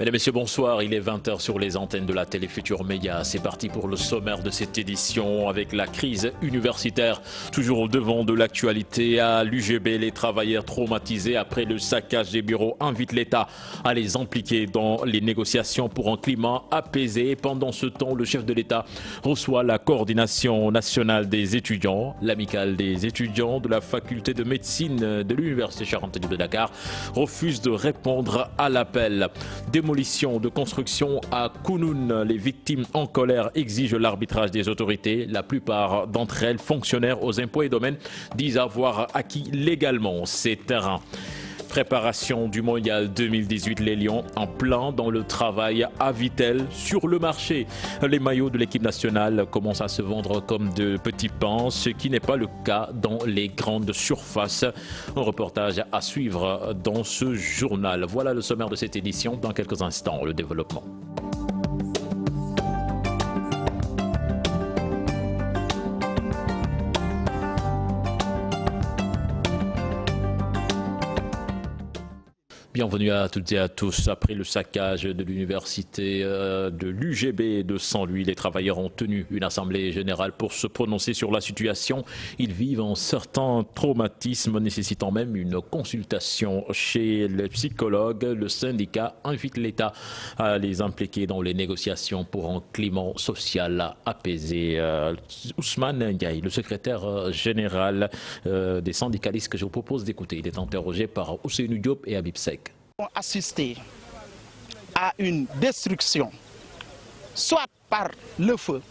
Mesdames et messieurs, bonsoir. Il est 20h sur les antennes de la télé Futur Média. C'est parti pour le sommaire de cette édition avec la crise universitaire. Toujours au devant de l'actualité à l'UGB, les travailleurs traumatisés après le saccage des bureaux invitent l'État à les impliquer dans les négociations pour un climat apaisé. Pendant ce temps, le chef de l'État reçoit la coordination nationale des étudiants. L'amicale des étudiants de la faculté de médecine de l'Université Cheikh Anta Diop de Dakar refuse de répondre à l'appel. Démolition de construction à Kounoune. Les victimes en colère exigent l'arbitrage des autorités. La plupart d'entre elles, fonctionnaires aux impôts et domaines, disent avoir acquis légalement ces terrains. Préparation du mondial 2018, les Lions en plein dans le travail à Vitel sur le marché. Les maillots de l'équipe nationale commencent à se vendre comme de petits pains, ce qui n'est pas le cas dans les grandes surfaces. Un reportage à suivre dans ce journal. Voilà le sommaire de cette édition. Dans quelques instants, le développement. Bienvenue à toutes et à tous. Après le saccage de l'université de l'UGB de Saint-Louis, les travailleurs ont tenu une assemblée générale pour se prononcer sur la situation. Ils vivent un certain traumatisme nécessitant même une consultation chez les psychologues. Le syndicat invite l'État à les impliquer dans les négociations pour un climat social apaisé. Ousmane Ndiaye, le secrétaire général des syndicalistes que je vous propose d'écouter, il est interrogé par Ousseynou Diop et Habib Seck. Assister à une destruction, soit par le feu,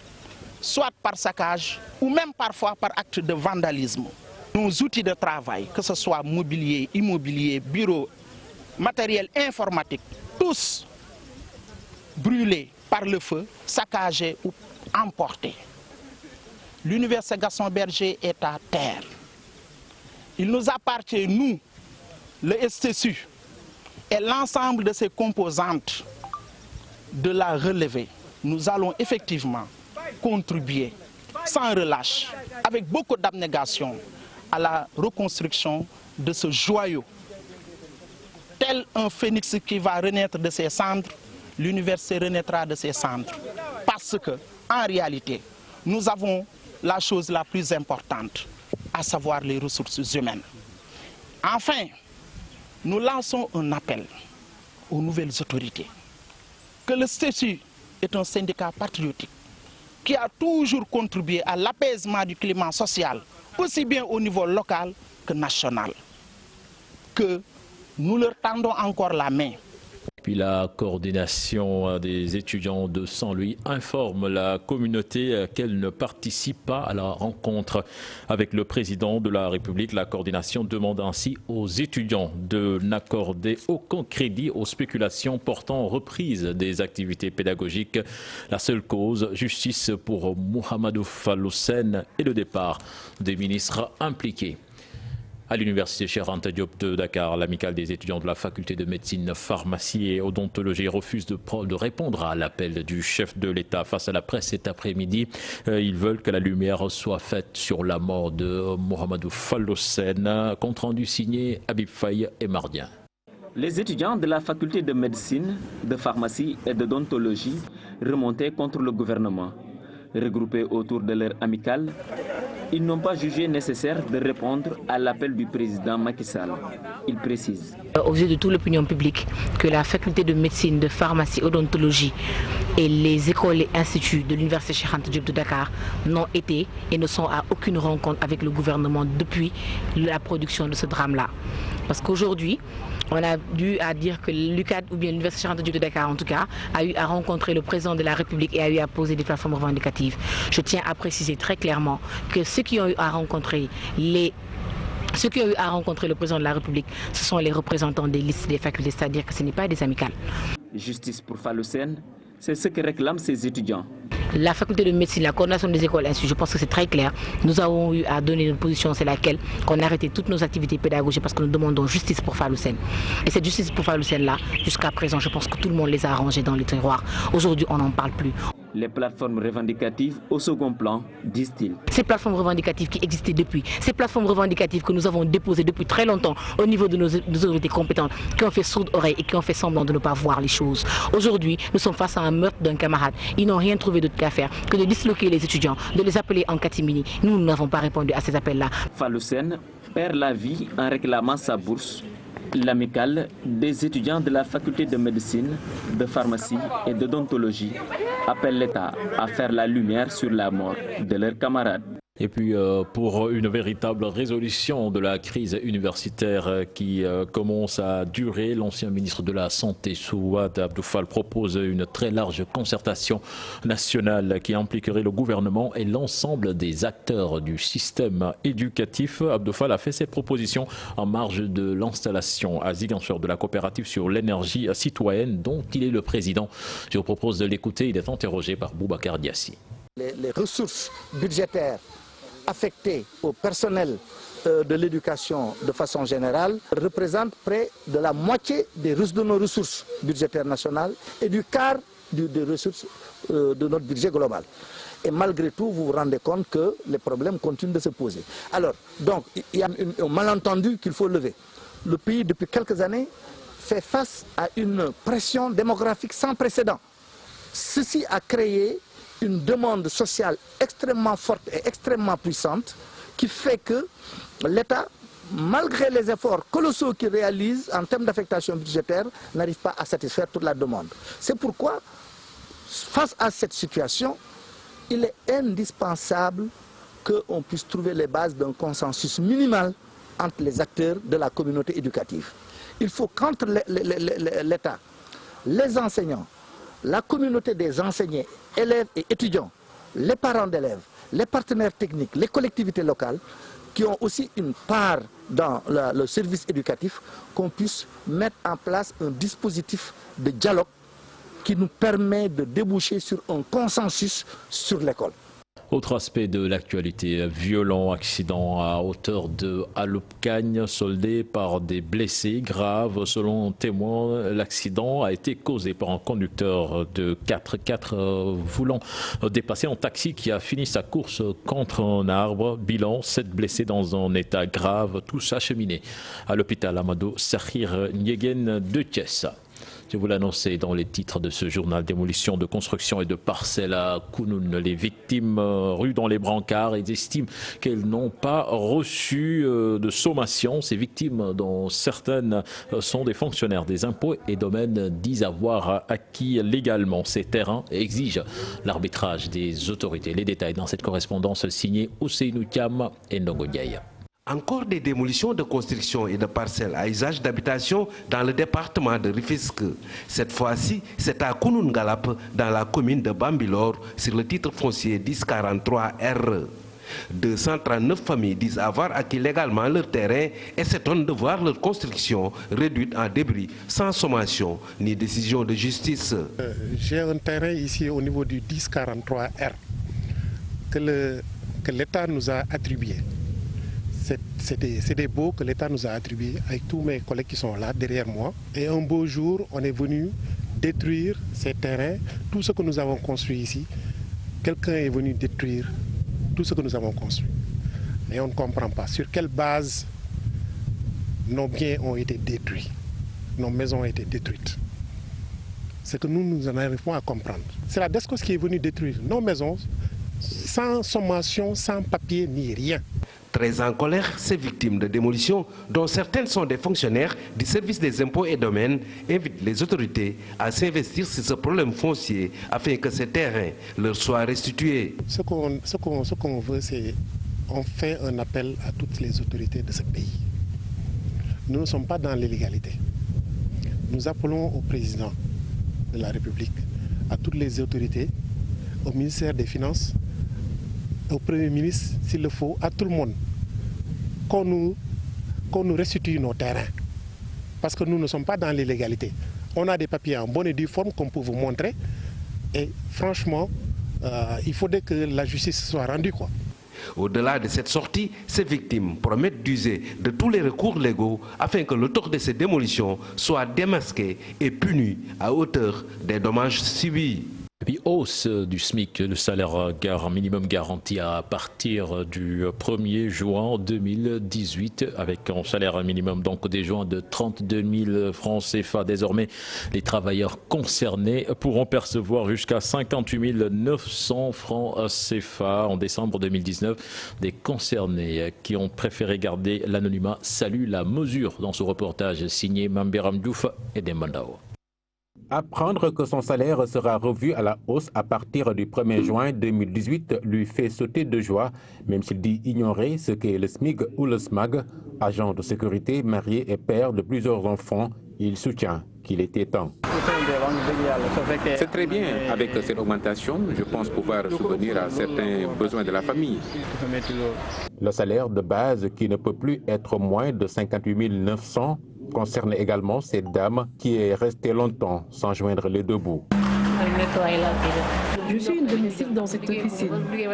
soit par saccage, ou même parfois par acte de vandalisme. Nos outils de travail, que ce soit mobilier, immobilier, bureau, matériel informatique, tous brûlés par le feu, saccagés ou emportés. L'université Gaston Berger est à terre. Il nous appartient, nous, le STSU, et l'ensemble de ses composantes de la relever. Nous allons effectivement contribuer sans relâche, avec beaucoup d'abnégation, à la reconstruction de ce joyau. Tel un phénix qui va renaître de ses cendres, l'université renaîtra de ses cendres. Parce que, en réalité, nous avons la chose la plus importante, à savoir les ressources humaines. Enfin, nous lançons un appel aux nouvelles autorités que le STSU est un syndicat patriotique qui a toujours contribué à l'apaisement du climat social, aussi bien au niveau local que national. Que nous leur tendons encore la main. Puis la coordination des étudiants de Saint-Louis informe la communauté qu'elle ne participe pas à la rencontre avec le président de la République. La coordination demande ainsi aux étudiants de n'accorder aucun crédit aux spéculations portant reprise des activités pédagogiques. La seule cause, justice pour Mohamedou Falloussen et le départ des ministres impliqués. À l'université Cheikh Anta Diop de Dakar, l'amicale des étudiants de la faculté de médecine, pharmacie et odontologie refuse de répondre à l'appel du chef de l'État face à la presse cet après-midi. Ils veulent que la lumière soit faite sur la mort de Mohamedou Falloussen. Compte rendu signé Habib Faye et Mardien. Les étudiants de la faculté de médecine, de pharmacie et d'odontologie remontaient contre le gouvernement. Regroupés autour de leur amicale, ils n'ont pas jugé nécessaire de répondre à l'appel du président Macky Sall. Il précise. Aux yeux de toute l'opinion publique, que la faculté de médecine, de pharmacie, odontologie et les écoles et instituts de l'université Cheikh Anta Diop de Dakar n'ont été et ne sont à aucune rencontre avec le gouvernement depuis la production de ce drame-là. Parce qu'aujourd'hui, on a dû à dire que l'UCAD ou bien l'université Cheikh Anta Diop de Dakar en tout cas a eu à rencontrer le président de la République et a eu à poser des plateformes revendicatives. Je tiens à préciser très clairement que ceux qui ont eu à rencontrer le président de la République, ce sont les représentants des listes des facultés, c'est-à-dire que ce n'est pas des amicales. Justice pour Falloussen, c'est ce que réclament ces étudiants. La faculté de médecine, la coordination des écoles, ainsi, je pense que c'est très clair. Nous avons eu à donner notre position, c'est laquelle qu'on a arrêté toutes nos activités pédagogiques parce que nous demandons justice pour Falloussen. Et cette justice pour Falloussen là, jusqu'à présent, je pense que tout le monde les a arrangés dans les tiroirs. Aujourd'hui, on n'en parle plus. Les plateformes revendicatives au second plan, disent-ils. Ces plateformes revendicatives qui existaient depuis, ces plateformes revendicatives que nous avons déposées depuis très longtemps au niveau de nos autorités compétentes, qui ont fait sourde oreille et qui ont fait semblant de ne pas voir les choses. Aujourd'hui, nous sommes face à un meurtre d'un camarade. Ils n'ont rien trouvé d'autre qu'à faire que de disloquer les étudiants, de les appeler en catimini. Nous n'avons pas répondu à ces appels-là. Fallou Sène perd la vie en réclamant sa bourse. L'amicale des étudiants de la faculté de médecine, de pharmacie et d'odontologie appelle l'État à faire la lumière sur la mort de leurs camarades. Et puis pour une véritable résolution de la crise universitaire qui commence à durer, l'ancien ministre de la Santé, Souad Abdou Fall, propose une très large concertation nationale qui impliquerait le gouvernement et l'ensemble des acteurs du système éducatif. Abdou Fall a fait cette proposition en marge de l'installation à Ziguinchor de la coopérative sur l'énergie citoyenne dont il est le président. Je vous propose de l'écouter, il est interrogé par Boubacar Diassi. Les ressources budgétaires affectées au personnel de l'éducation de façon générale représentent près de la moitié de nos ressources budgétaires nationales et du quart des ressources de notre budget global. Et malgré tout, vous vous rendez compte que les problèmes continuent de se poser. Alors, donc, il y a un malentendu qu'il faut lever. Le pays, depuis quelques années, fait face à une pression démographique sans précédent. Ceci a créé une demande sociale extrêmement forte et extrêmement puissante qui fait que l'État, malgré les efforts colossaux qu'il réalise en termes d'affectation budgétaire, n'arrive pas à satisfaire toute la demande. C'est pourquoi, face à cette situation, il est indispensable qu'on puisse trouver les bases d'un consensus minimal entre les acteurs de la communauté éducative. Il faut qu'entre l'État, les enseignants, la communauté des enseignants, élèves et étudiants, les parents d'élèves, les partenaires techniques, les collectivités locales, qui ont aussi une part dans le service éducatif, qu'on puisse mettre en place un dispositif de dialogue qui nous permet de déboucher sur un consensus sur l'école. Autre aspect de l'actualité, violent accident à hauteur de Aloupcagne, soldé par des blessés graves. Selon témoins, l'accident a été causé par un conducteur de 4x4 voulant dépasser un taxi qui a fini sa course contre un arbre. Bilan, 7 blessés dans un état grave, tous acheminés à l'hôpital Amadou Sakhir Niegen de Thiès. Je vous l'annonçais dans les titres de ce journal, démolition de construction et de parcelles à Kounoun. Les victimes rues dans les brancards, ils estiment qu'elles n'ont pas reçu de sommation. Ces victimes, dont certaines sont des fonctionnaires des impôts et domaines, disent avoir acquis légalement ces terrains et exigent l'arbitrage des autorités. Les détails dans cette correspondance signée Ousseinou Thiam et Ndongo Ndiaye. Encore des démolitions de constructions et de parcelles à usage d'habitation dans le département de Rufisque. Cette fois-ci, c'est à Kounoun Galap, dans la commune de Bambilor, sur le titre foncier 1043R. 239 familles disent avoir acquis légalement leur terrain et s'étonnent de voir leur construction réduite en débris, sans sommation ni décision de justice. J'ai un terrain ici au niveau du 1043R que l'État nous a attribué. C'est des baux que l'État nous a attribués avec tous mes collègues qui sont là derrière moi. Et un beau jour, on est venu détruire ces terrains, tout ce que nous avons construit ici. Quelqu'un est venu détruire tout ce que nous avons construit. Et on ne comprend pas sur quelle base nos biens ont été détruits, nos maisons ont été détruites. C'est que nous n'arrivons pas à comprendre. C'est la DESCOS qui est venue détruire nos maisons sans sommation, sans papier ni rien. Très en colère, ces victimes de démolition, dont certaines sont des fonctionnaires du service des impôts et domaines, invitent les autorités à s'investir sur ce problème foncier afin que ces terrains leur soient restitués. Ce qu'on veut, c'est qu'on fait un appel à toutes les autorités de ce pays. Nous ne sommes pas dans l'illégalité. Nous appelons au président de la République, à toutes les autorités, au ministère des Finances, au Premier ministre, s'il le faut, à tout le monde, qu'on nous restitue nos terrains. Parce que nous ne sommes pas dans l'illégalité. On a des papiers en bonne et due forme qu'on peut vous montrer. Et franchement, il faudrait que la justice soit rendue, quoi. Au-delà de cette sortie, ces victimes promettent d'user de tous les recours légaux afin que l'auteur de ces démolitions soit démasqué et puni à hauteur des dommages subis. Et puis hausse du SMIC, le salaire minimum garanti à partir du 1er juin 2018 avec un salaire minimum donc dès juin de 32 000 francs CFA. Désormais, les travailleurs concernés pourront percevoir jusqu'à 58 900 francs CFA. En décembre 2019, des concernés qui ont préféré garder l'anonymat saluent la mesure dans ce reportage signé Mamberam Diouf et Dembandao. Apprendre que son salaire sera revu à la hausse à partir du 1er juin 2018 lui fait sauter de joie, même s'il dit ignorer ce qu'est le SMIG ou le SMAG. Agent de sécurité, marié et père de plusieurs enfants, il soutient qu'il était temps. C'est très bien. Avec cette augmentation, je pense pouvoir subvenir à certains besoins de la famille. Le salaire de base, qui ne peut plus être moins de 58 900, concerne également cette dame qui est restée longtemps sans joindre les deux bouts. Je suis une domestique dans cette officine.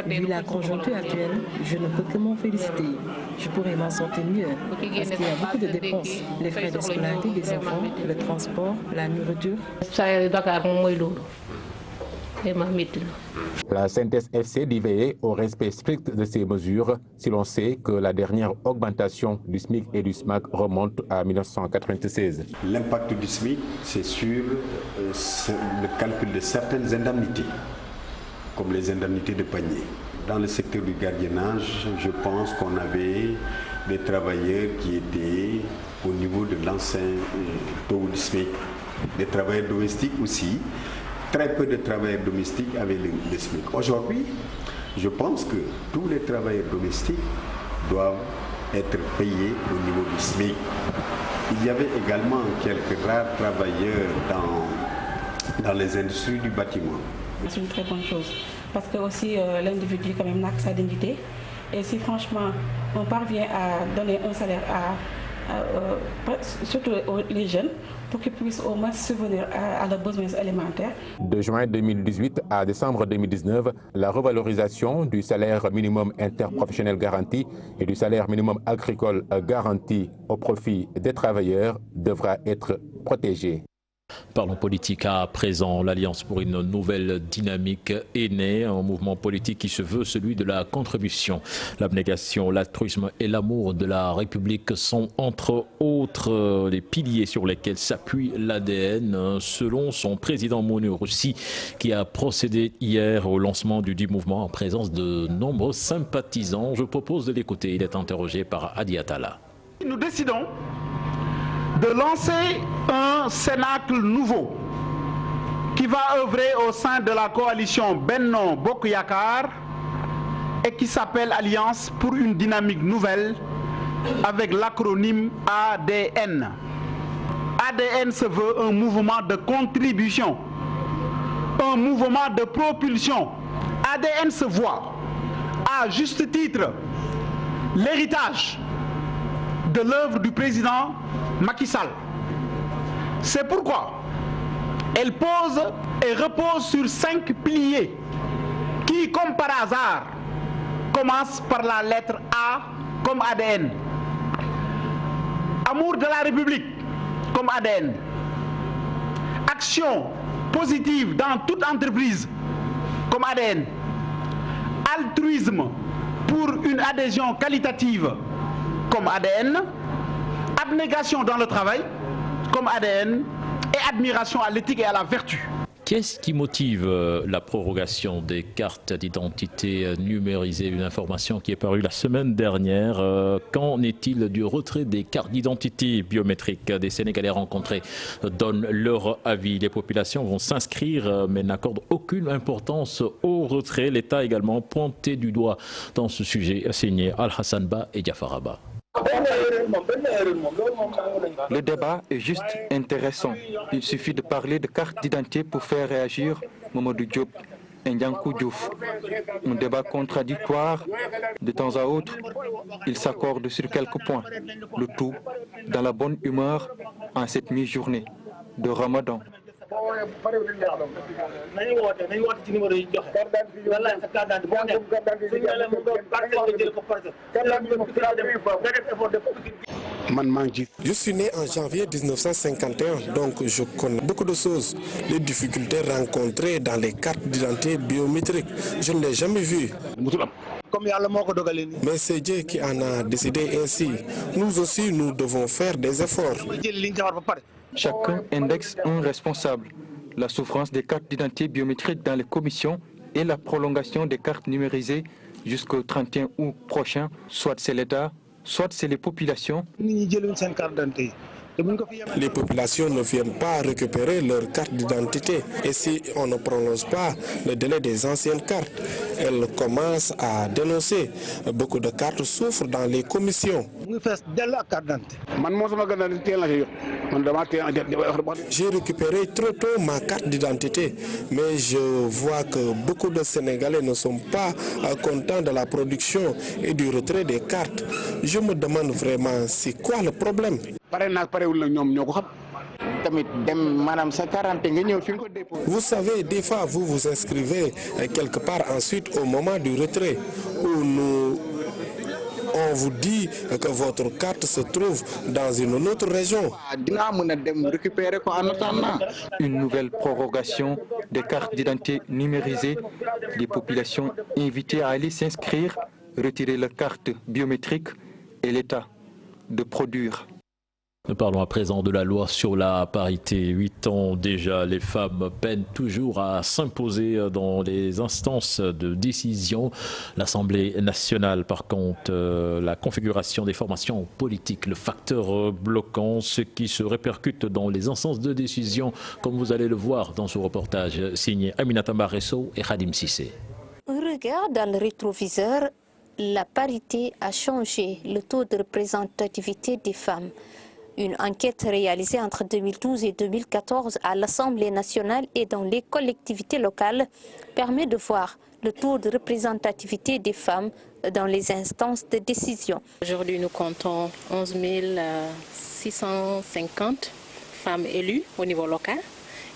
Vu la conjoncture actuelle, je ne peux que m'en féliciter. Je pourrais m'en sortir mieux parce qu'il y a beaucoup de dépenses. Les frais de scolarité des enfants, le transport, la nourriture. La CNTS FC dit veiller au respect strict de ces mesures si l'on sait que la dernière augmentation du SMIC et du SMAG remonte à 1996. L'impact du SMIC, c'est sur le calcul de certaines indemnités, comme les indemnités de panier. Dans le secteur du gardiennage, je pense qu'on avait des travailleurs qui étaient au niveau de l'ancien taux du SMIC, des travailleurs domestiques aussi. Très peu de travailleurs domestiques avaient le SMIC. Aujourd'hui, je pense que tous les travailleurs domestiques doivent être payés au niveau du SMIC. Il y avait également quelques rares travailleurs dans les industries du bâtiment. C'est une très bonne chose parce que aussi l'individu quand même n'a que sa dignité. Et si franchement on parvient à donner un salaire surtout les jeunes, pour qu'ils puissent au moins subvenir à leurs besoins alimentaires. De juin 2018 à décembre 2019, la revalorisation du salaire minimum interprofessionnel garanti et du salaire minimum agricole garanti au profit des travailleurs devra être protégée. Parlons politique à présent. L'Alliance pour une nouvelle dynamique est née, un mouvement politique qui se veut celui de la contribution. L'abnégation, l'altruisme et l'amour de la République sont entre autres les piliers sur lesquels s'appuie l'ADN, selon son président Mounou Roussi, qui a procédé hier au lancement du dit mouvement en présence de nombreux sympathisants. Je propose de l'écouter. Il est interrogé par Adi Atala. Nous décidons de lancer un cénacle nouveau qui va œuvrer au sein de la coalition Benno Bokk Yakaar et qui s'appelle Alliance pour une dynamique nouvelle avec l'acronyme ADN. ADN se veut un mouvement de contribution, un mouvement de propulsion. ADN se voit, à juste titre, l'héritage de l'œuvre du président Macky Sall. C'est pourquoi elle pose et repose sur 5 piliers qui, comme par hasard, commencent par la lettre A comme ADN. Amour de la République comme ADN. Action positive dans toute entreprise comme ADN. Altruisme pour une adhésion qualitative comme ADN. Abnégation dans le travail comme ADN et admiration à l'éthique et à la vertu. Qu'est-ce qui motive la prorogation des cartes d'identité numérisées? Une information qui est parue la semaine dernière. Qu'en est-il du retrait des cartes d'identité biométriques? Des Sénégalais rencontrés donnent leur avis. Les populations vont s'inscrire mais n'accordent aucune importance au retrait. L'État a également pointé du doigt dans ce sujet, signé Al-Hassan Ba et Diafaraba. Le débat est juste intéressant. Il suffit de parler de carte d'identité pour faire réagir Mamadou Diop et Ndiankou Diouf. Un débat contradictoire. De temps à autre, ils s'accordent sur quelques points. Le tout dans la bonne humeur en cette mi-journée de Ramadan. Je suis né en janvier 1951, donc je connais beaucoup de choses. Les difficultés rencontrées dans les cartes d'identité biométriques, je ne l'ai jamais vu. Mais c'est Dieu qui en a décidé ainsi. Nous aussi, nous devons faire des efforts. Chacun indexe un responsable. La souffrance des cartes d'identité biométriques dans les commissions et la prolongation des cartes numérisées jusqu'au 31 août prochain, soit c'est l'État, soit c'est les populations. Les populations ne viennent pas récupérer leur carte d'identité. Et si on ne prolonge pas le délai des anciennes cartes, elles commencent à dénoncer. Beaucoup de cartes souffrent dans les commissions. J'ai récupéré trop tôt ma carte d'identité, mais je vois que beaucoup de Sénégalais ne sont pas contents de la production et du retrait des cartes. Je me demande vraiment c'est quoi le problème. Vous savez, des fois vous vous inscrivez quelque part, ensuite au moment du retrait où on vous dit que votre carte se trouve dans une autre région. Une nouvelle prorogation des cartes d'identité numérisées. Les populations invitées à aller s'inscrire, retirer leurs cartes biométriques et l'État de produire. Nous parlons à présent de la loi sur la parité. 8 ans déjà, les femmes peinent toujours à s'imposer dans les instances de décision. L'Assemblée nationale, par contre, la configuration des formations politiques, le facteur bloquant, ce qui se répercute dans les instances de décision, comme vous allez le voir dans ce reportage signé Aminata Mbaresso et Khadim Sissé. Un regard dans le rétroviseur, la parité a changé le taux de représentativité des femmes. Une enquête réalisée entre 2012 et 2014 à l'Assemblée nationale et dans les collectivités locales permet de voir le taux de représentativité des femmes dans les instances de décision. Aujourd'hui, nous comptons 11 650 femmes élues au niveau local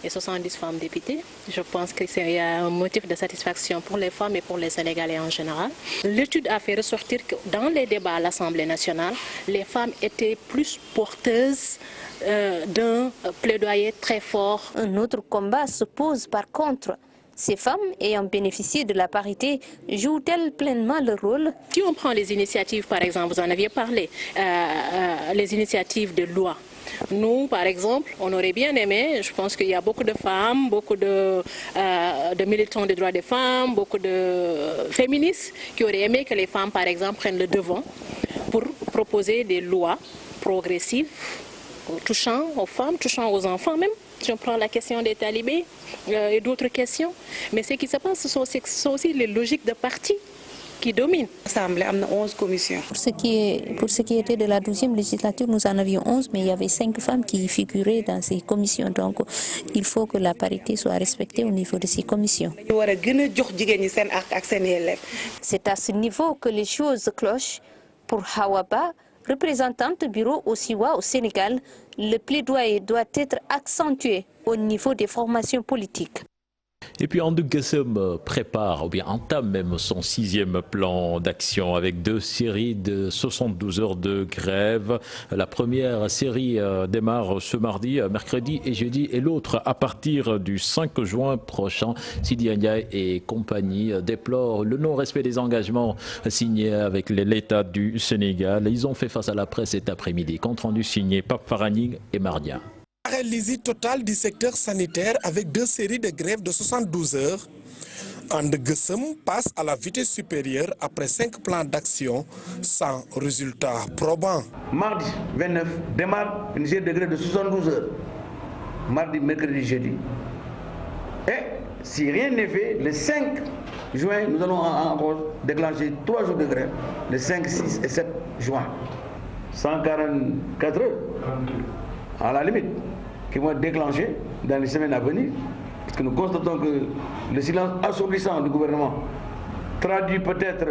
et 70 femmes députées. Je pense que c'est un motif de satisfaction pour les femmes et pour les Sénégalais en général. L'étude a fait ressortir que dans les débats à l'Assemblée nationale, les femmes étaient plus porteuses d'un plaidoyer très fort. Un autre combat se pose par contre. Ces femmes ayant bénéficié de la parité jouent-elles pleinement leur rôle? Si on prend les initiatives, par exemple, vous en aviez parlé, les initiatives de loi. Nous, par exemple, on aurait bien aimé, je pense qu'il y a beaucoup de femmes, beaucoup de militants des droits des femmes, beaucoup de féministes qui auraient aimé que les femmes, par exemple, prennent le devant pour proposer des lois progressives touchant aux femmes, touchant aux enfants même. Si on prend la question des talibés et d'autres questions. Mais ce qui se passe, ce sont aussi les logiques de parti qui domine. L'Assemblée a 11 commissions. Pour ce qui était de la 12e législature, nous en avions 11, mais il y avait 5 femmes qui figuraient dans ces commissions. Donc, il faut que la parité soit respectée au niveau de ces commissions. C'est à ce niveau que les choses clochent. Pour Hawaba, représentante du bureau au Siwa au Sénégal, le plaidoyer doit être accentué au niveau des formations politiques. Et puis Andou Gassem prépare, ou bien entame même son 6e plan d'action avec 2 séries de 72 heures de grève. La première série démarre ce mardi, mercredi et jeudi, et l'autre à partir du 5 juin prochain. Sidi Ndiaye et compagnie déplorent le non-respect des engagements signés avec l'État du Sénégal. Ils ont fait face à la presse cet après-midi. Compte rendu signé Pape Faraning et Mardia. Paralysie totale du secteur sanitaire avec 2 séries de grèves de 72 heures. Andou Gassem passe à la vitesse supérieure après 5 plans d'action sans résultat probant. Mardi 29 démarre une série de grève de 72 heures. Mardi, mercredi, jeudi. Et si rien n'est fait, le 5 juin, nous allons encore déclencher 3 jours de grève. Le 5, 6 et 7 juin. 144 heures. À la limite, qui vont être déclenchés dans les semaines à venir, parce que nous constatons que le silence assourdissant du gouvernement traduit peut-être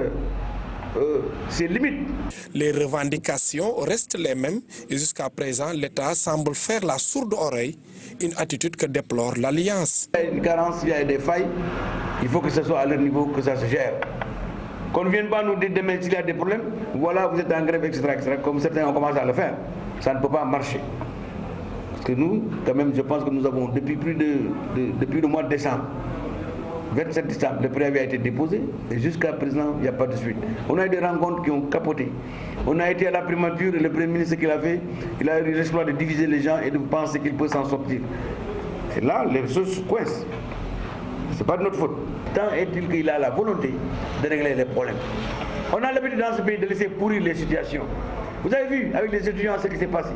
ses limites. Les revendications restent les mêmes et jusqu'à présent, l'État semble faire la sourde oreille, une attitude que déplore l'Alliance. Il y a une carence, il y a des failles, il faut que ce soit à leur niveau, que ça se gère. Qu'on ne vienne pas nous dire demain s'il y a des problèmes, voilà, vous êtes en grève, etc., comme certains ont commencé à le faire. Ça ne peut pas marcher. Parce que nous, quand même, je pense que nous avons, depuis le mois de décembre, 27 décembre, le préavis a été déposé et jusqu'à présent, il n'y a pas de suite. On a eu des rencontres qui ont capoté. On a été à la primature et le Premier ministre, ce qu'il a fait, il a eu l'exploit de diviser les gens et de penser qu'il peut s'en sortir. Et là, les choses coincent. Ce n'est pas de notre faute. Tant est-il qu'il a la volonté de régler les problèmes. On a l'habitude dans ce pays de laisser pourrir les situations. Vous avez vu avec les étudiants ce qui s'est passé.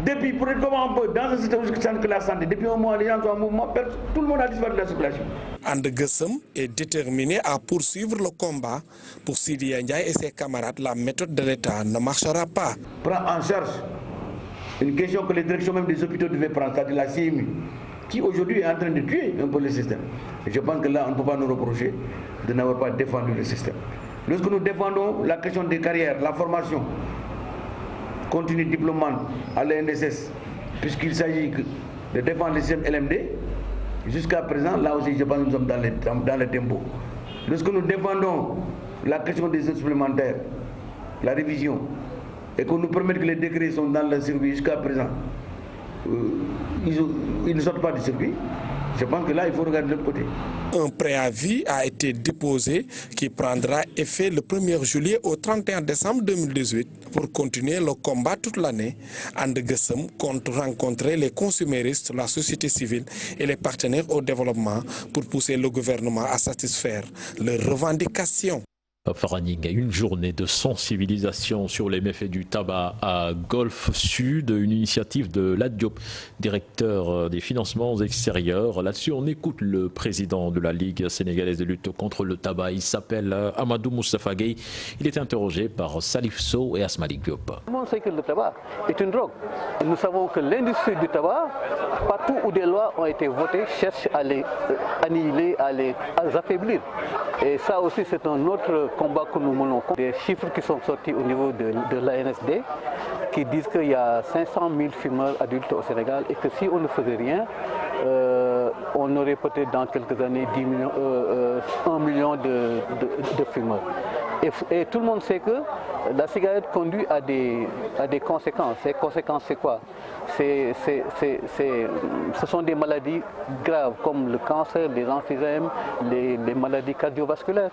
Depuis, pour être comment on peut, dans un système où la santé, depuis un mois, les gens sont en mouvement, tout le monde a disparu de la circulation. And Gueusseum est déterminé à poursuivre le combat. Pour Sidi Ndiaye et ses camarades, la méthode de l'État ne marchera pas. Prend en charge une question que les directions même des hôpitaux devaient prendre, c'est-à-dire la CMU, qui aujourd'hui est en train de tuer un peu le système. Et je pense que là, on ne peut pas nous reprocher de n'avoir pas défendu le système. Lorsque nous défendons la question des carrières, la formation, continue diplômante à l'ENSS, puisqu'il s'agit de défendre le système LMD, jusqu'à présent, là aussi, je pense que nous sommes dans le tempo. Lorsque nous défendons la question des heures supplémentaires, la révision, et qu'on nous permette que les décrets sont dans le circuit jusqu'à présent, ils ne sortent pas du circuit. Je pense que là, il faut regarder de l'autre côté. Un préavis a été déposé qui prendra effet le 1er juillet au 31 décembre 2018 pour continuer le combat toute l'année. And Gueusseum compte rencontrer les consuméristes, la société civile et les partenaires au développement pour pousser le gouvernement à satisfaire leurs revendications. Faraning, une journée de sensibilisation sur les méfaits du tabac à Golfe Sud, une initiative de l'ADIOP, directeur des financements extérieurs. Là-dessus, on écoute le président de la Ligue sénégalaise de lutte contre le tabac. Il s'appelle Amadou Moustapha Gueye. Il est interrogé par Salif Sow et Asmalik Diop. Tout le monde sait que le tabac est une drogue. Et nous savons que l'industrie du tabac, partout où des lois ont été votées, cherche à les annihiler, à les affaiblir. Et ça aussi, c'est un autre combat que nous menons. Des chiffres qui sont sortis au niveau de l'ANSD qui disent qu'il y a 500 000 fumeurs adultes au Sénégal et que si on ne faisait rien, on aurait peut-être dans quelques années 1 million de fumeurs. Et tout le monde sait que la cigarette conduit à des conséquences. Ces conséquences, c'est quoi? Ce sont des maladies graves comme le cancer, les emphysèmes, les maladies cardiovasculaires.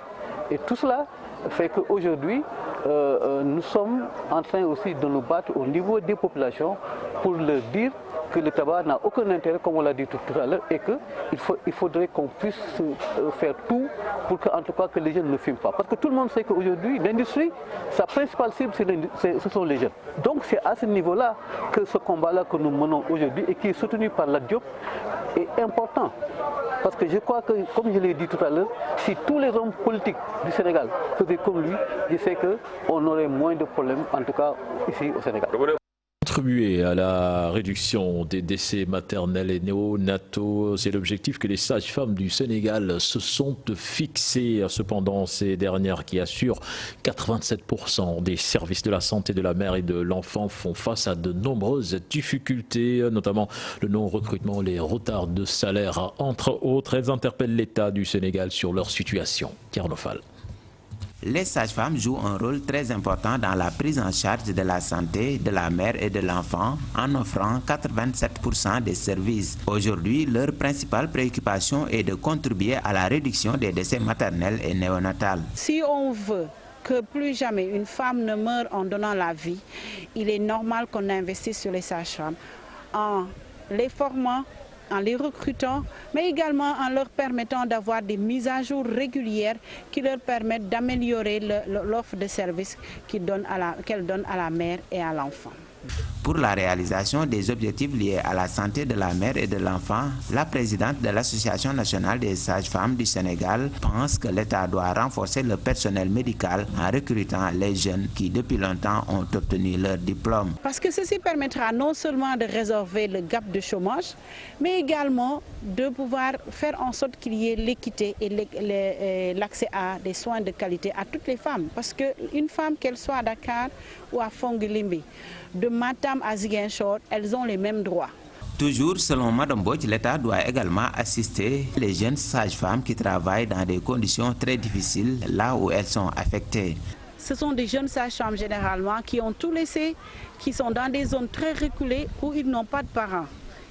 Et tout cela fait qu'aujourd'hui, nous sommes en train aussi de nous battre au niveau des populations pour leur dire que le tabac n'a aucun intérêt, comme on l'a dit tout à l'heure, et qu'il faudrait qu'on puisse faire tout pour que, en tout cas, que les jeunes ne fument pas. Parce que tout le monde sait qu'aujourd'hui, l'industrie, sa principale cible, ce sont les jeunes. Donc c'est à ce niveau-là que ce combat-là que nous menons aujourd'hui et qui est soutenu par l'ADIOP est important. Parce que je crois que, comme je l'ai dit tout à l'heure, si tous les hommes politiques du Sénégal faisaient comme lui, je sais qu'on aurait moins de problèmes, en tout cas ici au Sénégal. Contribuer à la réduction des décès maternels et néonataux, c'est l'objectif que les sages-femmes du Sénégal se sont fixés. Cependant, ces dernières qui assurent 87% des services de la santé de la mère et de l'enfant font face à de nombreuses difficultés, notamment le non-recrutement, les retards de salaire, entre autres. Elles interpellent l'État du Sénégal sur leur situation. Tierno-Fall. Les sages-femmes jouent un rôle très important dans la prise en charge de la santé de la mère et de l'enfant en offrant 87% des services. Aujourd'hui, leur principale préoccupation est de contribuer à la réduction des décès maternels et néonatals. Si on veut que plus jamais une femme ne meure en donnant la vie, il est normal qu'on investisse sur les sages-femmes en les formant, en les recrutant, mais également en leur permettant d'avoir des mises à jour régulières qui leur permettent d'améliorer l'offre de services qu'elles donnent à la mère et à l'enfant. Pour la réalisation des objectifs liés à la santé de la mère et de l'enfant, la présidente de l'Association nationale des sages-femmes du Sénégal pense que l'État doit renforcer le personnel médical en recrutant les jeunes qui depuis longtemps ont obtenu leur diplôme. Parce que ceci permettra non seulement de résorber le gap de chômage, mais également de pouvoir faire en sorte qu'il y ait l'équité et l'accès à des soins de qualité à toutes les femmes. Parce qu'une femme, qu'elle soit à Dakar ou à Fongolimbi, de Matam à Ziguinchor, elles ont les mêmes droits. Toujours selon Mme Bodj, l'État doit également assister les jeunes sages-femmes qui travaillent dans des conditions très difficiles là où elles sont affectées. Ce sont des jeunes sages-femmes généralement qui ont tout laissé, qui sont dans des zones très reculées où ils n'ont pas de parents,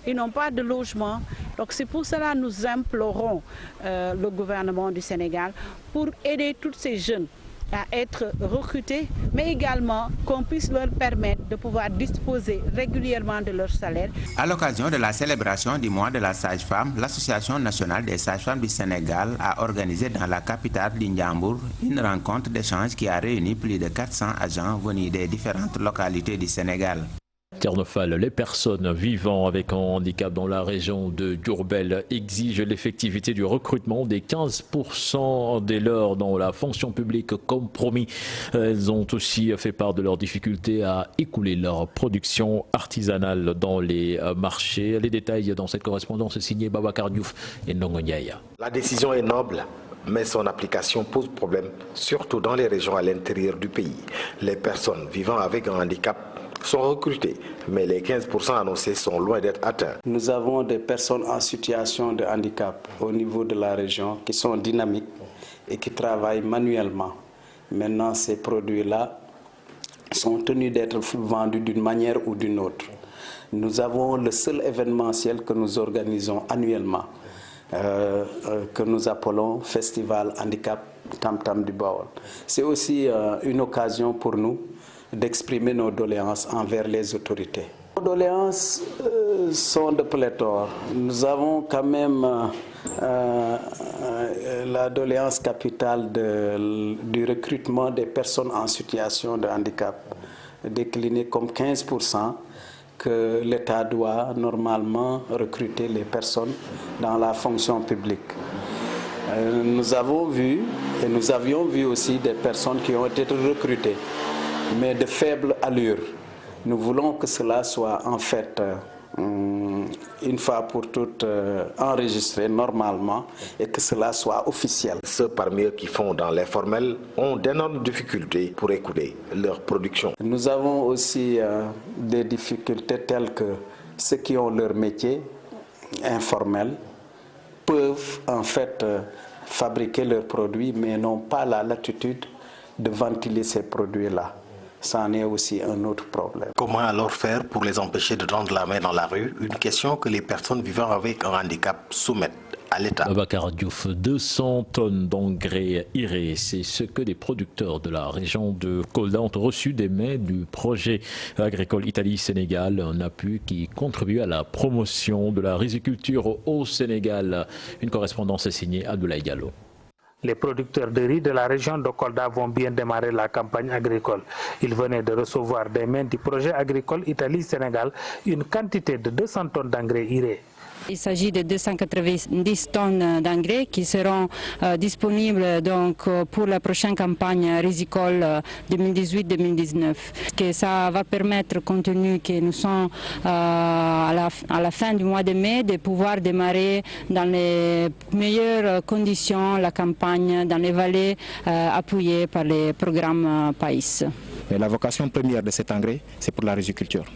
ils n'ont pas de logement. Donc c'est pour cela que nous implorons le gouvernement du Sénégal pour aider tous ces jeunes à être recrutés, mais également qu'on puisse leur permettre de pouvoir disposer régulièrement de leur salaire. À l'occasion de la célébration du mois de la sage-femme, l'Association nationale des sages-femmes du Sénégal a organisé dans la capitale d'Indiambour une rencontre d'échange qui a réuni plus de 400 agents venus des différentes localités du Sénégal. Ternofal, les personnes vivant avec un handicap dans la région de Diourbel exigent l'effectivité du recrutement des 15% des leurs dans la fonction publique comme promis. Elles ont aussi fait part de leurs difficultés à écouler leur production artisanale dans les marchés. Les détails dans cette correspondance signée Babacar Diouf et Ndongo Ndiaye. La décision est noble, mais son application pose problème, surtout dans les régions à l'intérieur du pays. Les personnes vivant avec un handicap sont recrutés, mais les 15% annoncés sont loin d'être atteints. Nous avons des personnes en situation de handicap au niveau de la région qui sont dynamiques et qui travaillent manuellement. Maintenant, ces produits-là sont tenus d'être vendus d'une manière ou d'une autre. Nous avons le seul événementiel que nous organisons annuellement, que nous appelons Festival Handicap Tam Tam du Baol. C'est aussi une occasion pour nous d'exprimer nos doléances envers les autorités. Nos doléances sont de pléthore. Nous avons quand même la doléance capitale du recrutement des personnes en situation de handicap, déclinée comme 15%, que l'État doit normalement recruter les personnes dans la fonction publique. Nous avons vu et nous avions vu aussi des personnes qui ont été recrutées, mais de faible allure. Nous voulons que cela soit en fait une fois pour toutes enregistré normalement et que cela soit officiel. Ceux parmi eux qui font dans l'informel ont d'énormes difficultés pour écouler leur production. Nous avons aussi des difficultés telles que ceux qui ont leur métier informel peuvent en fait fabriquer leurs produits mais n'ont pas la latitude de ventiler ces produits-là. C'en est aussi un autre problème. Comment alors faire pour les empêcher de tendre la main dans la rue? Une question que les personnes vivant avec un handicap soumettent à l'État. Babacar Diouf, 200 tonnes d'engrais irrés, c'est ce que des producteurs de la région de Kolda ont reçu des mains du projet agricole Italie-Sénégal, un appui qui contribue à la promotion de la riziculture au Sénégal. Une correspondance signée Abdoulaye Diallo. Les producteurs de riz de la région de Kolda vont bien démarrer la campagne agricole. Ils venaient de recevoir des mains du projet agricole Italie-Sénégal une quantité de 200 tonnes d'engrais irrés. Il s'agit de 290 tonnes d'engrais qui seront disponibles donc pour la prochaine campagne risicole 2018-2019. Que ça va permettre, compte tenu que nous sommes à la fin du mois de mai, de pouvoir démarrer dans les meilleures conditions la campagne dans les vallées appuyées par les programmes PAIS. Mais la vocation première de cet engrais, c'est pour la riziculture.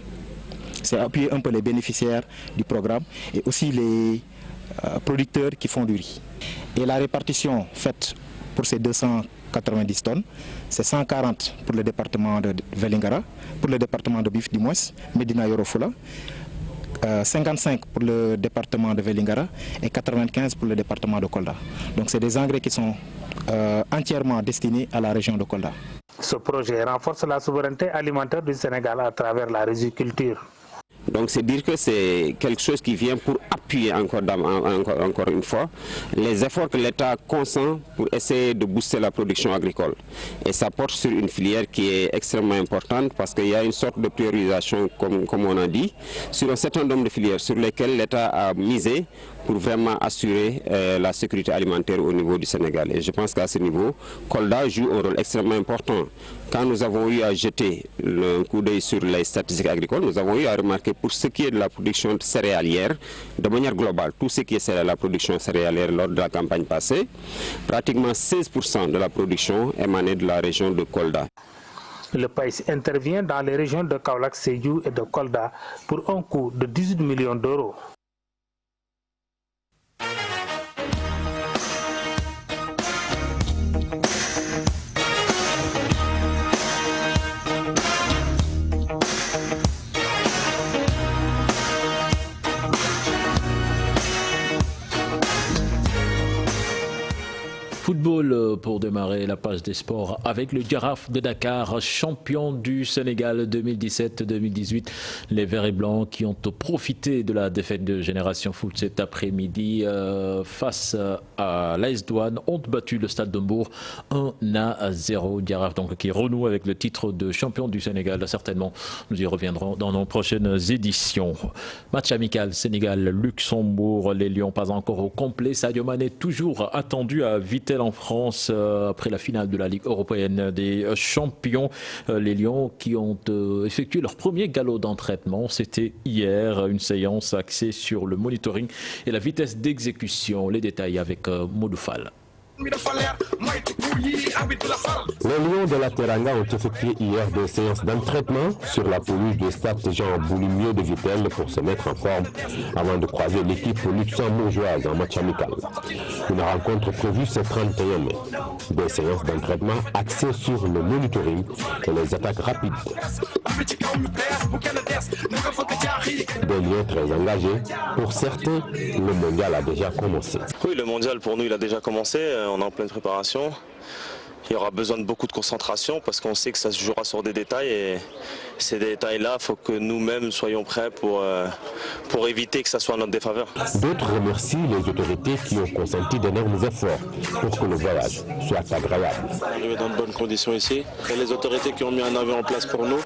C'est appuyer un peu les bénéficiaires du programme et aussi les producteurs qui font du riz. Et la répartition faite pour ces 290 tonnes, c'est 140 pour le département de Vélingara, pour le département de Bif du moins, Medina Yoro Fula, 55 pour le département de Vélingara et 95 pour le département de Kolda. Donc c'est des engrais qui sont entièrement destinés à la région de Kolda. Ce projet renforce la souveraineté alimentaire du Sénégal à travers la riziculture. Donc c'est dire que c'est quelque chose qui vient pour appuyer encore une fois les efforts que l'État consent pour essayer de booster la production agricole. Et ça porte sur une filière qui est extrêmement importante parce qu'il y a une sorte de priorisation, comme on a dit, sur un certain nombre de filières sur lesquelles l'État a misé pour vraiment assurer la sécurité alimentaire au niveau du Sénégal. Et je pense qu'à ce niveau, Kolda joue un rôle extrêmement important. Quand nous avons eu à jeter un coup d'œil sur les statistiques agricoles, nous avons eu à remarquer pour ce qui est de la production céréalière, de manière globale, tout ce qui est la production céréalière lors de la campagne passée, pratiquement 16% de la production émanait de la région de Kolda. Le pays intervient dans les régions de Kaolack, Sédhiou et de Kolda pour un coût de 18 millions d'euros. Football pour démarrer la page des sports avec le Giraffe de Dakar, champion du Sénégal 2017-2018. Les Verts et Blancs qui ont profité de la défaite de Génération Foot cet après-midi face à l'AS Douanes ont battu le Stade de Mbour 1-0. Giraffe donc qui renoue avec le titre de champion du Sénégal. Certainement, nous y reviendrons dans nos prochaines éditions. Match amical Sénégal-Luxembourg. Les Lions pas encore au complet. Sadio Mané toujours attendu à Vittel en France après la finale de la Ligue européenne des champions. Les Lions qui ont effectué leur premier galop d'entraînement. C'était hier, une séance axée sur le monitoring et la vitesse d'exécution. Les détails avec Modou Fall. Les Lions de la Teranga ont effectué hier des séances d'entraînement sur la pelouse du stade Jean Boulimio de Vittel pour se mettre en forme avant de croiser l'équipe luxembourgeoise en match amical. Une rencontre prévue ce 31 mai. Des séances d'entraînement axées sur le monitoring et les attaques rapides. Des Lions très engagés. Pour certains, le mondial a déjà commencé. Oui, le mondial pour nous il a déjà commencé. On est en pleine préparation. Il y aura besoin de beaucoup de concentration parce qu'on sait que ça se jouera sur des détails et ces détails-là, il faut que nous-mêmes soyons prêts pour éviter que ça soit en notre défaveur. D'autres remercient les autorités qui ont consenti d'énormes efforts pour que le voyage soit agréable. On est arrivé dans de bonnes conditions ici. Il y a les autorités qui ont mis un avion en place pour nous,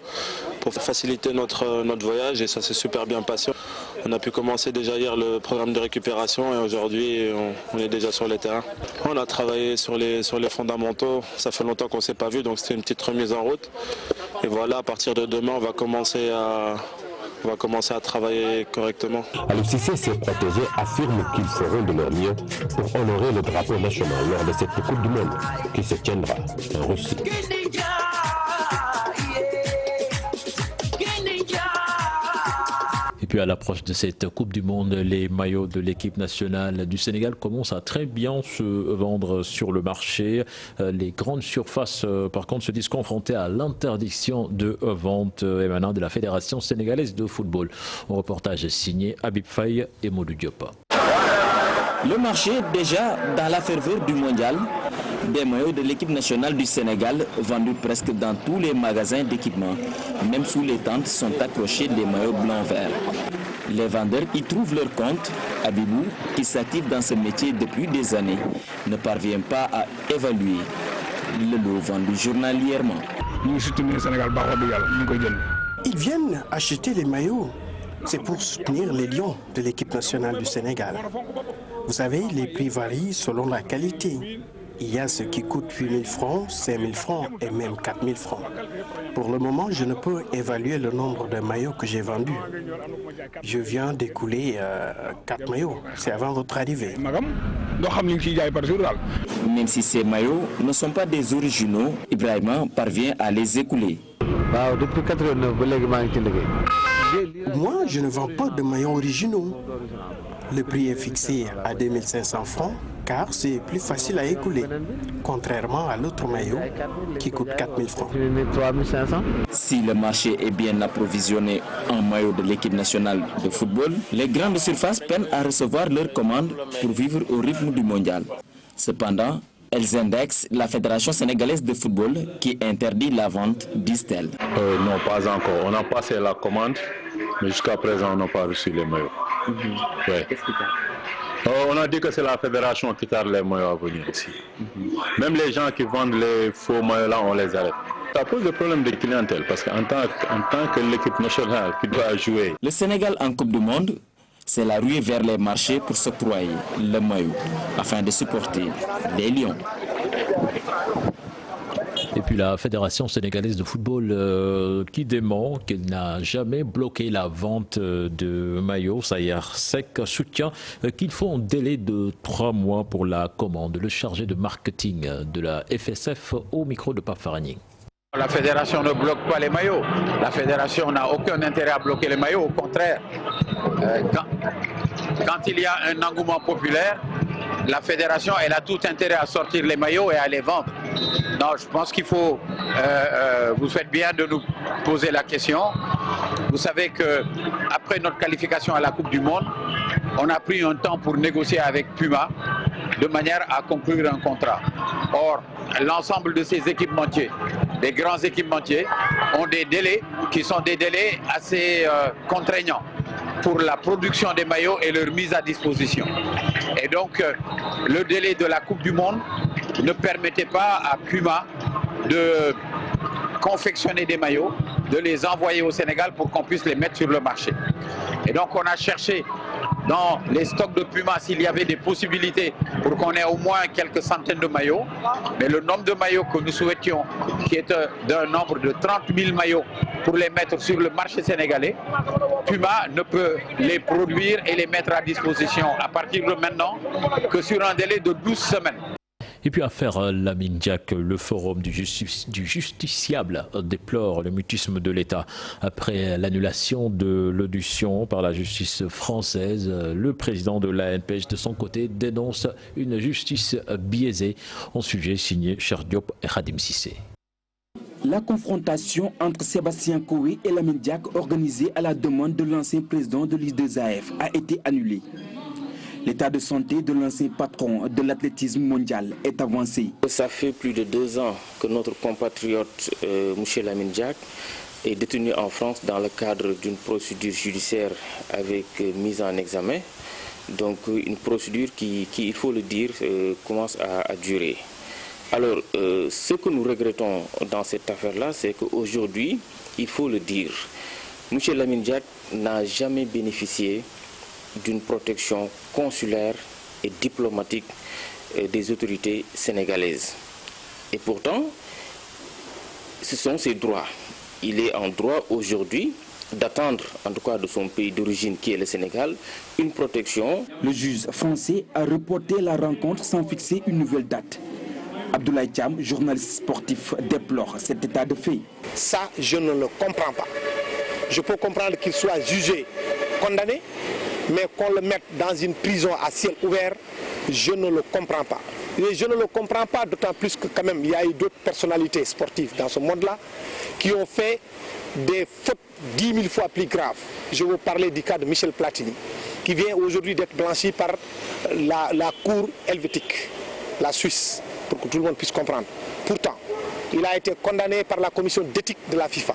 pour faciliter notre voyage et ça s'est super bien passé. On a pu commencer déjà hier le programme de récupération et aujourd'hui on est déjà sur les terrains. On a travaillé sur les fondamentaux, ça fait longtemps qu'on ne s'est pas vu donc c'était une petite remise en route. Et voilà, à partir de demain on va commencer à travailler correctement. Aliou Cissé s'est protégé, affirme qu'ils feront de leur mieux pour honorer le drapeau national lors de cette Coupe du Monde qui se tiendra en Russie. Et puis à l'approche de cette Coupe du Monde, les maillots de l'équipe nationale du Sénégal commencent à très bien se vendre sur le marché. Les grandes surfaces, par contre, se disent confrontées à l'interdiction de vente émanant de la Fédération sénégalaise de football. Un reportage signé Habib Faye et Modou Diop. Le marché est déjà dans la ferveur du mondial. Des maillots de l'équipe nationale du Sénégal vendus presque dans tous les magasins d'équipement. Même sous les tentes sont accrochés des maillots blancs-verts. Les vendeurs y trouvent leur compte. Abibou, qui s'active dans ce métier depuis des années, ne parvient pas à évaluer le lot vendu journalièrement. Ils viennent acheter les maillots. C'est pour soutenir les Lions de l'équipe nationale du Sénégal. Vous savez, les prix varient selon la qualité. Il y a ce qui coûte 8 000 francs, 5 000 francs et même 4 000 francs. Pour le moment, je ne peux évaluer le nombre de maillots que j'ai vendus. Je viens d'écouler 4 maillots. C'est avant votre arrivée. Même si ces maillots ne sont pas des originaux, Ibrahima parvient à les écouler. Moi, je ne vends pas de maillots originaux. Le prix est fixé à 2 500 francs car c'est plus facile à écouler, contrairement à l'autre maillot qui coûte 4 000 francs. Si le marché est bien approvisionné en maillots de l'équipe nationale de football, les grandes surfaces peinent à recevoir leurs commandes pour vivre au rythme du mondial. Cependant, elles indexent la Fédération sénégalaise de football qui interdit la vente, disent-elles. Non, pas encore. On a passé la commande. mais jusqu'à présent, on n'a pas reçu les maillots. Ouais. Qu'est-ce qui t'a? On a dit que c'est la fédération qui tarde les maillots à venir ici. Même les gens qui vendent les faux maillots là, on les arrête. Ça pose des problèmes de clientèle parce qu'en tant que l'équipe nationale qui doit jouer. Le Sénégal en Coupe du Monde, c'est la ruée vers les marchés pour s'octroyer le maillot afin de supporter les Lions. Et puis la Fédération sénégalaise de football qui dément qu'elle n'a jamais bloqué la vente de maillots. Sayer Seck soutient qu'il faut un délai de 3 mois pour la commande. Le chargé de marketing de la FSF au micro de Pape Faragni. La fédération ne bloque pas les maillots. La fédération n'a aucun intérêt à bloquer les maillots. Au contraire, quand il y a un engouement populaire, la fédération elle a tout intérêt à sortir les maillots et à les vendre. Non, je pense qu'il faut... vous faites bien de nous poser la question. Vous savez qu'après notre qualification à la Coupe du Monde, on a pris un temps pour négocier avec Puma de manière à conclure un contrat. Or, l'ensemble de ces équipementiers, les grands équipementiers, ont des délais qui sont des délais assez contraignants pour la production des maillots et leur mise à disposition. Et donc, le délai de la Coupe du Monde ne permettait pas à Puma de confectionner des maillots, de les envoyer au Sénégal pour qu'on puisse les mettre sur le marché. Et donc, on a cherché dans les stocks de Puma s'il y avait des possibilités pour qu'on ait au moins quelques centaines de maillots. Mais le nombre de maillots que nous souhaitions, qui est d'un nombre de 30 000 maillots pour les mettre sur le marché sénégalais, Puma ne peut les produire et les mettre à disposition à partir de maintenant que sur un délai de 12 semaines. Et puis affaire Lamine Diack, le forum du justiciable déplore le mutisme de l'État. Après l'annulation de l'audition par la justice française, le président de l'ANPEJ de son côté dénonce une justice biaisée. En sujet signé Cheikh Diop et Khadim Sissé. La confrontation entre Sébastien Coé et Lamine Diack, organisée à la demande de l'ancien président de l'I2AF, a été annulée. L'état de santé de l'ancien patron de l'athlétisme mondial est avancé. Ça fait plus de 2 ans que notre compatriote M. Lamine Diack est détenu en France dans le cadre d'une procédure judiciaire avec mise en examen. Donc une procédure qui il faut le dire, commence à durer. Alors, ce que nous regrettons dans cette affaire-là, c'est qu'aujourd'hui, il faut le dire, M. Lamine Diack n'a jamais bénéficié d'une protection consulaire et diplomatique des autorités sénégalaises. Et pourtant, ce sont ses droits. Il est en droit aujourd'hui d'attendre, en tout cas de son pays d'origine qui est le Sénégal, une protection. Le juge français a reporté la rencontre sans fixer une nouvelle date. Abdoulaye Thiam, journaliste sportif, déplore cet état de fait. Ça, je ne le comprends pas. Je peux comprendre qu'il soit jugé, condamné, mais qu'on le mette dans une prison à ciel ouvert, je ne le comprends pas. Et je ne le comprends pas d'autant plus que quand même il y a eu d'autres personnalités sportives dans ce monde-là qui ont fait des fautes 10 000 fois plus graves. Je vous parlais du cas de Michel Platini, qui vient aujourd'hui d'être blanchi par la cour helvétique, la Suisse, pour que tout le monde puisse comprendre. Pourtant, il a été condamné par la commission d'éthique de la FIFA.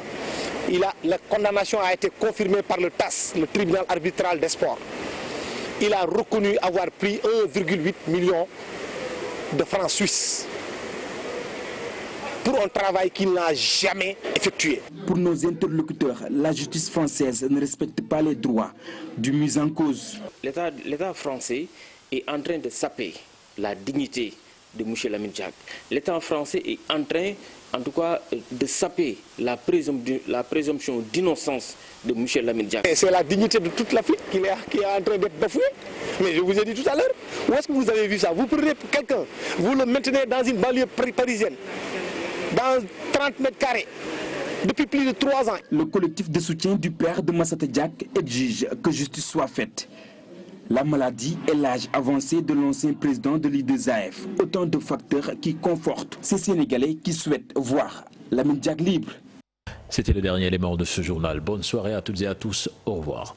La condamnation a été confirmée par le TAS, le tribunal arbitral des sports. Il a reconnu avoir pris 1,8 million de francs suisses pour un travail qu'il n'a jamais effectué. Pour nos interlocuteurs, la justice française ne respecte pas les droits du mis en cause. L'État français est en train de saper la dignité de M. Lamine Diack. L'État français est en train, en tout cas, de saper la présomption d'innocence de M. Lamine Diack. C'est la dignité de toute l'Afrique qui est en train d'être bafouée. Mais je vous ai dit tout à l'heure, où est-ce que vous avez vu ça? Vous prenez quelqu'un, vous le maintenez dans une banlieue parisienne, dans 30 mètres carrés, depuis plus de 3 ans. Le collectif de soutien du père de Massata Diack exige que justice soit faite. La maladie et l'âge avancé de l'ancien président de l'I2AF, autant de facteurs qui confortent ces Sénégalais qui souhaitent voir Lamine Diack libre. C'était le dernier élément de ce journal. Bonne soirée à toutes et à tous. Au revoir.